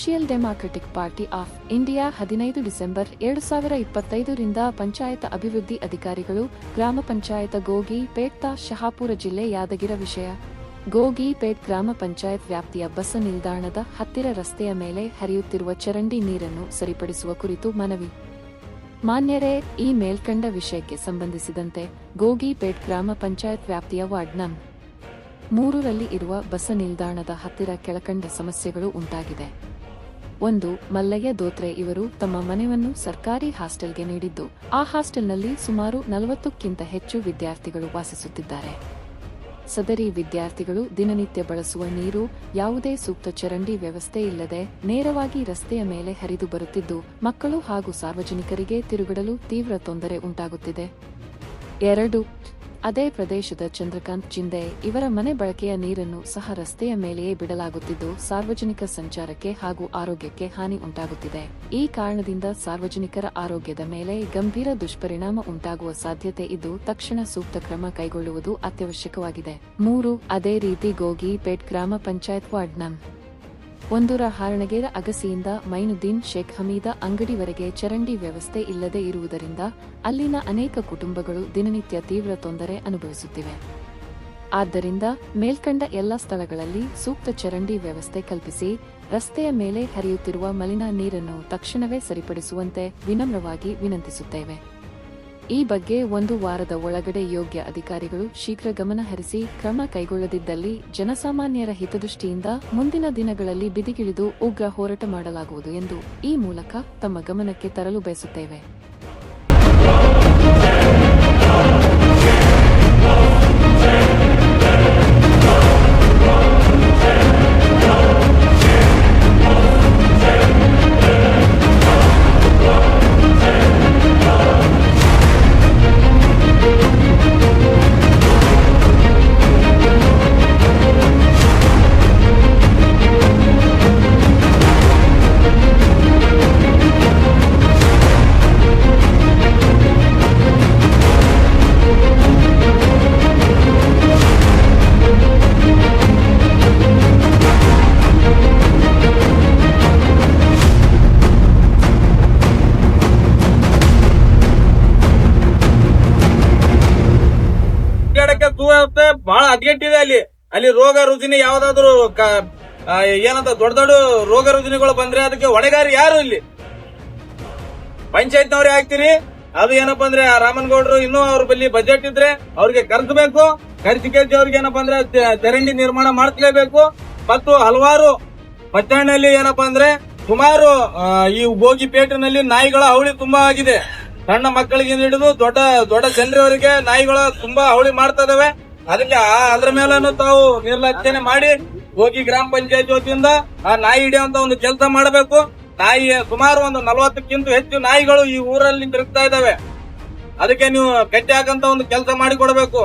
Social democratic party of India 15 December 2025 panchayat ಅಭಿವೃದ್ಧಿ ಅಧಿಕಾರಿಗಳು ಗ್ರಾಮ ಪಂಚಾಯತ್ ಗೋಗಿಪೇಟ್ ಶಹಾಪುರ ಜಿಲ್ಲೆ ಯಾದಗಿರಿ ವಿಷಯ ಗೋಗಿಪೇಟ್ ಗ್ರಾಮ ಪಂಚಾಯತ್ ವ್ಯಾಪ್ತಿಯ ಬಸ್ ನಿಲ್ದಾಣದ ಹತ್ತಿರ ರಸ್ತೆಯ ಮೇಲೆ ಹರಿಯುತ್ತಿರುವ ಚರಂಡಿ ನೀರನ್ನು ಸರಿಪಡಿಸುವ ಕುರಿತು ಮನವಿ. ಮಾನ್ಯರೇ, ಈ ಮೇಲ್ಕಂಡ ವಿಷಯಕ್ಕೆ ಸಂಬಂಧಿಸಿದಂತೆ ಗೋಗಿಪೇಟ್ ಗ್ರಾಮ ಪಂಚಾಯತ್ ವ್ಯಾಪ್ತಿಯ ವಾರ್ಡ್ ನಂ. 3ರಲ್ಲಿ ಇರುವ ಬಸ್ ನಿಲ್ದಾಣದ ಹತ್ತಿರ ಕೆಳಕಂಡ ಸಮಸ್ಯೆಗಳು ಉಂಟಾಗಿದೆ. 1. ಮಲ್ಲಯ್ಯ ದೋತ್ರೆ ಇವರು ತಮ್ಮ ಮನೆಯನ್ನು ಸರ್ಕಾರಿ ಹಾಸ್ಟೆಲ್ಗೆ ನೀಡಿದ್ದು, ಆ ಹಾಸ್ಟೆಲ್ನಲ್ಲಿ ಸುಮಾರು 40ಕ್ಕಿಂತ ಹೆಚ್ಚು ವಿದ್ಯಾರ್ಥಿಗಳು ವಾಸಿಸುತ್ತಿದ್ದಾರೆ. ಸದರಿ ವಿದ್ಯಾರ್ಥಿಗಳು ದಿನನಿತ್ಯ ಬಳಸುವ ನೀರು ಯಾವುದೇ ಸೂಕ್ತ ಚರಂಡಿ ವ್ಯವಸ್ಥೆ ಇಲ್ಲದೆ ನೇರವಾಗಿ ರಸ್ತೆಯ ಮೇಲೆ ಹರಿದು ಬರುತ್ತಿದ್ದು, ಮಕ್ಕಳು ಹಾಗೂ ಸಾರ್ವಜನಿಕರಿಗೆ ತಿರುಗಡಲು ತೀವ್ರ ತೊಂದರೆ ಉಂಟಾಗುತ್ತಿದೆ. 2. ಅದೇ ಪ್ರದೇಶದ ಚಂದ್ರಕಾಂತ್ ಜಿಂದೆ ಇವರ ಮನೆ ಬಳಕೆಯ ನೀರನ್ನು ಸಹ ರಸ್ತೆಯ ಮೇಲೆಯೇ ಬಿಡಲಾಗುತ್ತಿದ್ದು, ಸಾರ್ವಜನಿಕ ಸಂಚಾರಕ್ಕೆ ಹಾಗೂ ಆರೋಗ್ಯಕ್ಕೆ ಹಾನಿ ಉಂಟಾಗುತ್ತಿದೆ. ಈ ಕಾರಣದಿಂದ ಸಾರ್ವಜನಿಕರ ಆರೋಗ್ಯದ ಮೇಲೆ ಗಂಭೀರ ದುಷ್ಪರಿಣಾಮ ಉಂಟಾಗುವ ಸಾಧ್ಯತೆ ಇದ್ದು, ತಕ್ಷಣ ಸೂಕ್ತ ಕ್ರಮ ಕೈಗೊಳ್ಳುವುದು ಅತ್ಯವಶ್ಯಕವಾಗಿದೆ. 3. ಅದೇ ರೀತಿ ಗೋಗಿಪೇಟ್ ಗ್ರಾಮ ಪಂಚಾಯತ್ ವಾರ್ಡ್ ನಂ. 1ರ ಹಾರಣಗೇರ ಅಗಸಿಯಿಂದ ಮೈನುದ್ದೀನ್ ಶೇಖ್ ಹಮೀದ ಅಂಗಡಿವರೆಗೆ ಚರಂಡಿ ವ್ಯವಸ್ಥೆ ಇಲ್ಲದೆ ಇರುವುದರಿಂದ ಅಲ್ಲಿನ ಅನೇಕ ಕುಟುಂಬಗಳು ದಿನನಿತ್ಯ ತೀವ್ರ ತೊಂದರೆ ಅನುಭವಿಸುತ್ತಿವೆ. ಆದ್ದರಿಂದ ಮೇಲ್ಕಂಡ ಎಲ್ಲ ಸ್ಥಳಗಳಲ್ಲಿ ಸೂಕ್ತ ಚರಂಡಿ ವ್ಯವಸ್ಥೆ ಕಲ್ಪಿಸಿ ರಸ್ತೆಯ ಮೇಲೆ ಹರಿಯುತ್ತಿರುವ ಮಲಿನ ನೀರನ್ನು ತಕ್ಷಣವೇ ಸರಿಪಡಿಸುವಂತೆ ವಿನಮ್ರವಾಗಿ ವಿನಂತಿಸುತ್ತೇವೆ. ಈ ಬಗ್ಗೆ 1 ವಾರದ ಒಳಗಡೆ ಯೋಗ್ಯ ಅಧಿಕಾರಿಗಳು ಶೀಘ್ರ ಗಮನ ಹರಿಸಿ ಕ್ರಮ ಕೈಗೊಳ್ಳದಿದ್ದಲ್ಲಿ ಜನಸಾಮಾನ್ಯರ ಹಿತದೃಷ್ಟಿಯಿಂದ ಮುಂದಿನ ದಿನಗಳಲ್ಲಿ ಬಿದಿಗಿಳಿದು ಉಗ್ರ ಹೋರಾಟ ಮಾಡಲಾಗುವುದು ಎಂದು ಈ ಮೂಲಕ ತಮ್ಮ ಗಮನಕ್ಕೆ ತರಲು ಬಯಸುತ್ತೇವೆ. ಬಹಳ ಹದಗೆಟ್ಟಿದೆ. ಅಲ್ಲಿ ರೋಗ ರುಜಿನ ಯಾವ್ದಾದ್ರು ಏನಂತ ದೊಡ್ಡ ದೊಡ್ಡ ರೋಗ ರುಜಿನಗಳು ಬಂದ್ರೆ ಅದಕ್ಕೆ ಹೊಣೆಗಾರಿ ಯಾರು? ಇಲ್ಲಿ ಪಂಚಾಯತ್ನವ್ರೇ ಹಾಕ್ತಿರಿ. ಅದು ಏನಪ್ಪಾ ಅಂದ್ರೆ ರಾಮನಗೌಡರು ಇನ್ನೂ ಅವ್ರ ಬಳಿ ಬಜೆಟ್ ಇದ್ರೆ ಅವ್ರಿಗೆ ಕರೆಸಬೇಕು. ಕರೆಸಿ ಅವ್ರಿಗೆ ಏನಪ್ಪಾ ಅಂದ್ರೆ ಚರಂಡಿ ನಿರ್ಮಾಣ ಮಾಡ್ಲೇಬೇಕು. ಮತ್ತು ಹಲವಾರು ಪಟ್ಟಣದಲ್ಲಿ ಏನಪ್ಪಾ ಅಂದ್ರೆ ಸುಮಾರು ಈ ಗೋಗಿಪೇಟಿನಲ್ಲಿ ನಾಯಿಗಳ ಹಾವಳಿ ತುಂಬಾ ಆಗಿದೆ. ಸಣ್ಣ ಮಕ್ಕಳಿಗೆ ಹಿಡಿದು ದೊಡ್ಡ ದೊಡ್ಡ ಜನರವರಿಗೆ ನಾಯಿಗಳು ತುಂಬಾ ಹಾವಳಿ ಮಾಡ್ತಾ ಇದಾವೆ. ಅದಕ್ಕೆ ಅದ್ರ ಮೇಲೂ ತಾವು ನಿರ್ಲಕ್ಷ್ಯನೆ ಮಾಡಿ ಹೋಗಿ ಗ್ರಾಮ ಪಂಚಾಯತ್ ವತಿಯಿಂದ ಆ ನಾಯಿ ಹಿಡಿಯುವಂತ ಒಂದು ಕೆಲಸ ಮಾಡಬೇಕು. ನಾಯಿ ಸುಮಾರು ಒಂದು 40ಕ್ಕಿಂತ ಹೆಚ್ಚು ನಾಯಿಗಳು ಈ ಊರಲ್ಲಿ ತಿರುಗ್ತಾ ಇದಾವೆ. ಅದಕ್ಕೆ ನೀವು ಕಟ್ಟಿ ಹಾಕಂತ ಒಂದು ಕೆಲಸ ಮಾಡಿ ಕೊಡಬೇಕು.